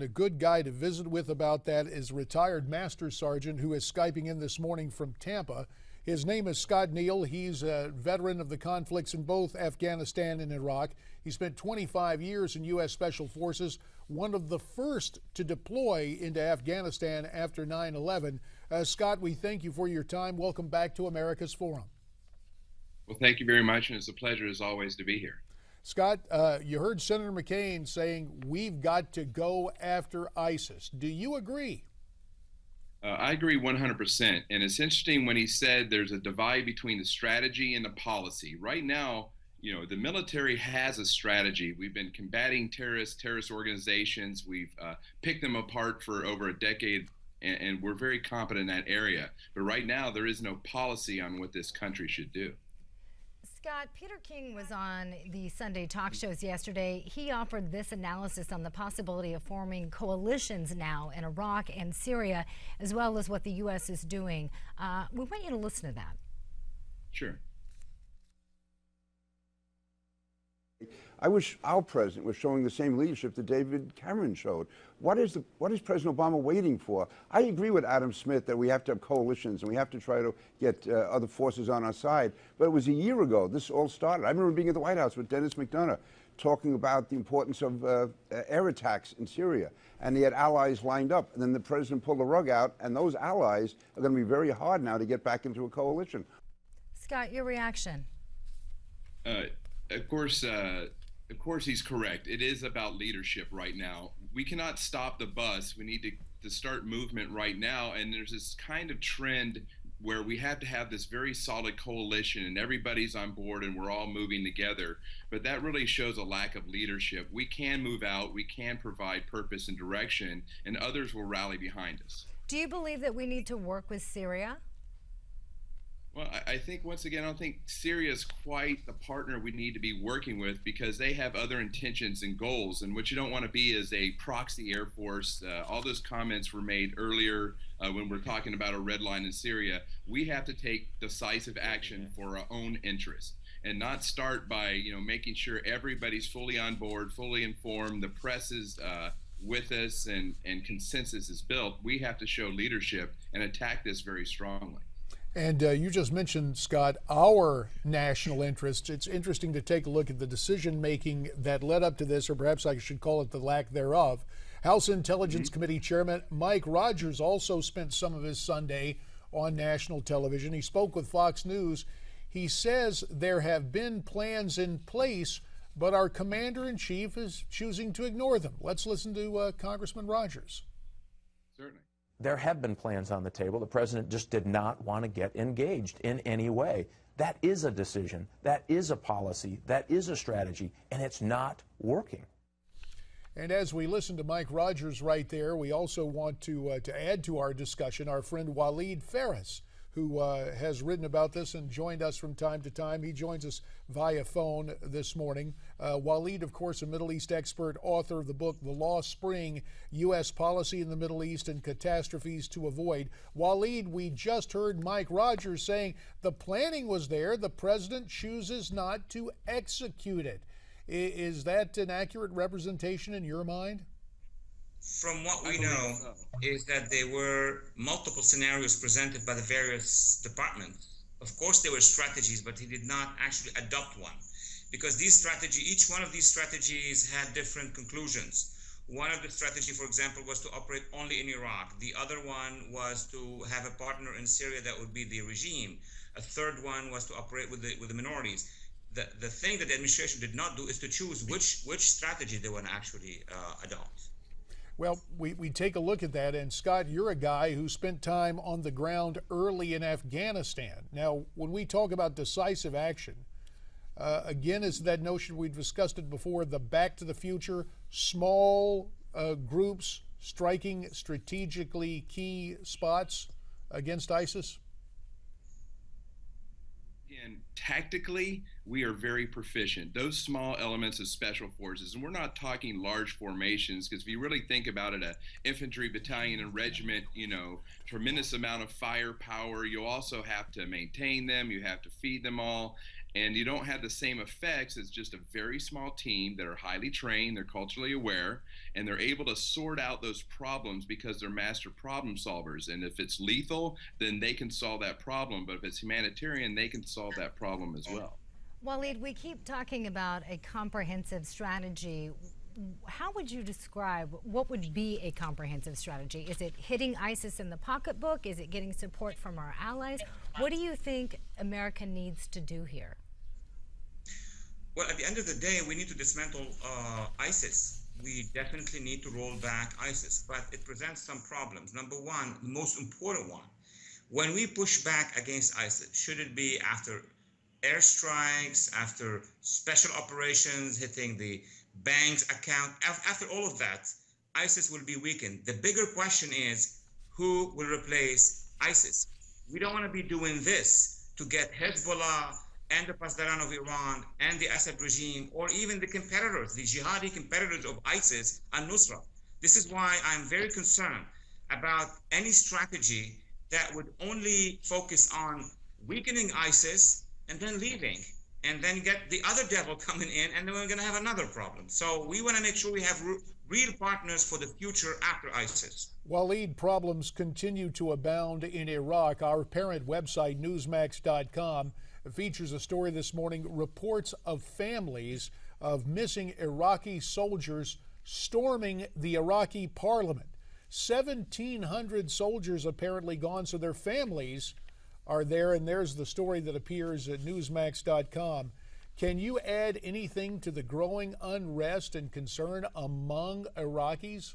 A good guy to visit with about that is retired Master Sergeant who is Skyping in this morning from Tampa. His name is Scott Neal. He's a veteran of the conflicts in both Afghanistan and Iraq. He spent 25 years in U.S. Special Forces, one of the first to deploy into Afghanistan after 9/11. Scott, we thank you for your time. Welcome back to America's Forum. Well, thank you very much, and it's a pleasure as always to be here. Scott, you heard Senator McCain saying we've got to go after ISIS. Do you agree? I agree 100%. And it's interesting when he said there's a divide between the strategy and the policy. Right now, the military has a strategy. We've been combating terrorist organizations. We've picked them apart for over a decade, and we're very competent in that area. But right now, there is no policy on what this country should do. Scott, Peter King was on the Sunday talk shows yesterday. He offered this analysis on the possibility of forming coalitions now in Iraq and Syria, as well as what the U.S. is doing. We want you to listen to that. Sure. I wish our president was showing the same leadership that David Cameron showed. What is President Obama waiting for? I agree with Adam Smith that we have to have coalitions and we have to try to get other forces on our side. But it was a year ago this all started. I remember being at the White House with Dennis McDonough talking about the importance of air attacks in Syria. And he had allies lined up. And then the president pulled the rug out. And those allies are going to be very hard now to get back into a coalition. Scott, your reaction? Of course, he's correct. It is about leadership right now. We cannot stop the bus. We need to start movement right now. And there's this kind of trend where we have to have this very solid coalition and everybody's on board and we're all moving together. But that really shows a lack of leadership. We can move out, we can provide purpose and direction, and others will rally behind us. Do you believe that we need to work with Syria? Well, I think, once again, I don't think Syria is quite the partner we need to be working with because they have other intentions and goals. And what you don't want to be is a proxy air force. All those comments were made earlier when we're talking about a red line in Syria. We have to take decisive action for our own interest and not start by, making sure everybody's fully on board, fully informed, the press is with us, and consensus is built. We have to show leadership and attack this very strongly. And you just mentioned, Scott, our national interests. It's interesting to take a look at the decision-making that led up to this, or perhaps I should call it the lack thereof. House Intelligence Committee Chairman Mike Rogers also spent some of his Sunday on national television. He spoke with Fox News. He says there have been plans in place, but our commander-in-chief is choosing to ignore them. Let's listen to Congressman Rogers. Certainly. There have been plans on the table. The president just did not want to get engaged in any way. That is a decision. That is a policy. That is a strategy, and it's not working. And as we listen to Mike Rogers right there, we also want to add to our discussion our friend Walid Phares, who has written about this and joined us from time to time. He joins us via phone this morning. Walid, of course, a Middle East expert, author of the book, The Lost Spring, U.S. Policy in the Middle East and Catastrophes to Avoid. Walid, we just heard Mike Rogers saying the planning was there. The president chooses not to execute it. Is that an accurate representation in your mind? From what we know is that there were multiple scenarios presented by the various departments. Of course, there were strategies, but he did not actually adopt one because each one of these strategies had different conclusions. One of the strategy, for example, was to operate only in Iraq. The other one was to have a partner in Syria that would be the regime. A third one was to operate with the minorities. The thing that the administration did not do is to choose which strategy they want to actually adopt. Well, we take a look at that, and Scott, you're a guy who spent time on the ground early in Afghanistan. Now, when we talk about decisive action, again, is that notion, we've discussed it before, the back to the future, small groups striking strategically key spots against ISIS? And tactically, we are very proficient. Those small elements of special forces, and we're not talking large formations, because if you really think about it, an infantry battalion and regiment, tremendous amount of firepower. You also have to maintain them. You have to feed them all. And you don't have the same effects as just a very small team that are highly trained, they're culturally aware, and they're able to sort out those problems because they're master problem solvers. And if it's lethal, then they can solve that problem. But if it's humanitarian, they can solve that problem as well. Walid, we keep talking about a comprehensive strategy. How would you describe what would be a comprehensive strategy? Is it hitting ISIS in the pocketbook? Is it getting support from our allies? What do you think America needs to do here? Well, at the end of the day, we need to dismantle ISIS. We definitely need to roll back ISIS, but it presents some problems. Number one, the most important one, when we push back against ISIS, should it be after airstrikes, after special operations, hitting the bank's account? After all of that, ISIS will be weakened. The bigger question is, who will replace ISIS? We don't want to be doing this to get Hezbollah and the Pasdaran of Iran and the Assad regime, or even the competitors, the jihadi competitors of ISIS and Nusra. This is why I'm very concerned about any strategy that would only focus on weakening ISIS and then leaving, and then get the other devil coming in, and then we're going to have another problem. So we want to make sure we have real partners for the future after ISIS. Walid, problems continue to abound in Iraq. Our parent website, Newsmax.com, features a story this morning, reports of families of missing Iraqi soldiers storming the Iraqi parliament. 1,700 soldiers apparently gone, so their families are there, and there's the story that appears at Newsmax.com. Can you add anything to the growing unrest and concern among Iraqis?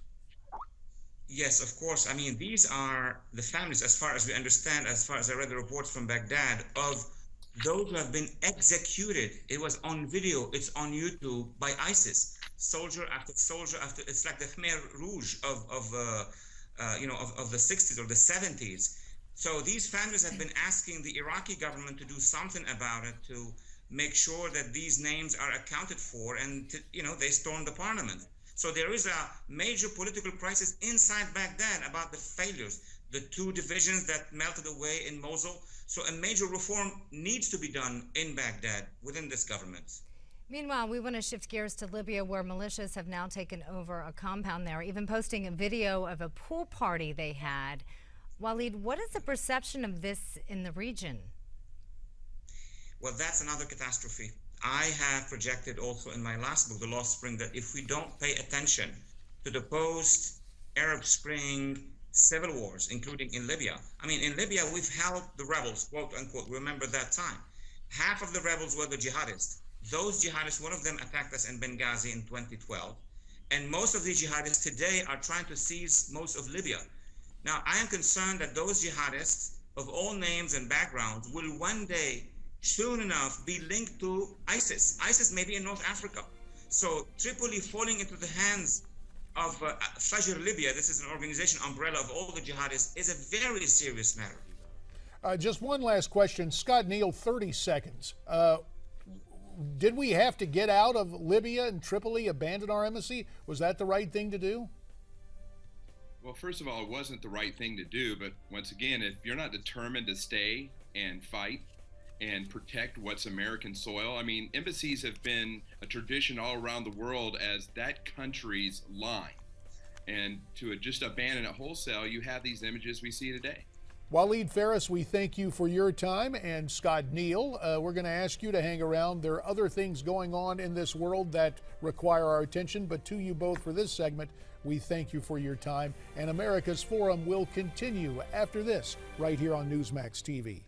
Yes, of course. I mean, these are the families, as far as we understand, as far as I read the reports from Baghdad, of those who have been executed. It was on video, it's on YouTube, by ISIS. Soldier after soldier after, it's like the Khmer Rouge of the 60s or the 70s. So these families have been asking the Iraqi government to do something about it, to make sure that these names are accounted for, and they stormed the parliament. So there is a major political crisis inside Baghdad about the failures, the two divisions that melted away in Mosul. So a major reform needs to be done in Baghdad within this government. Meanwhile, we want to shift gears to Libya, where militias have now taken over a compound there, even posting a video of a pool party they had. Walid, what is the perception of this in the region? Well, that's another catastrophe. I have projected also in my last book, The Lost Spring, that if we don't pay attention to the post-Arab Spring civil wars, including in Libya. I mean, in Libya, we've held the rebels, quote unquote. Remember that time. Half of the rebels were the jihadists. Those jihadists, one of them attacked us in Benghazi in 2012. And most of the jihadists today are trying to seize most of Libya. Now, I am concerned that those jihadists of all names and backgrounds will one day, soon enough, be linked to ISIS. ISIS may be in North Africa. So Tripoli falling into the hands of Fajr Libya, this is an organization umbrella of all the jihadists, is a very serious matter. Just one last question. Scott Neal, 30 seconds. Did we have to get out of Libya and Tripoli, abandon our embassy? Was that the right thing to do? Well, first of all, it wasn't the right thing to do. But once again, if you're not determined to stay and fight and protect what's American soil, I mean, embassies have been a tradition all around the world as that country's line. And to just abandon it wholesale, you have these images we see today. Walid Phares, we thank you for your time, and Scott Neal, we're going to ask you to hang around. There are other things going on in this world that require our attention, but to you both for this segment, we thank you for your time, and America's Forum will continue after this right here on Newsmax TV.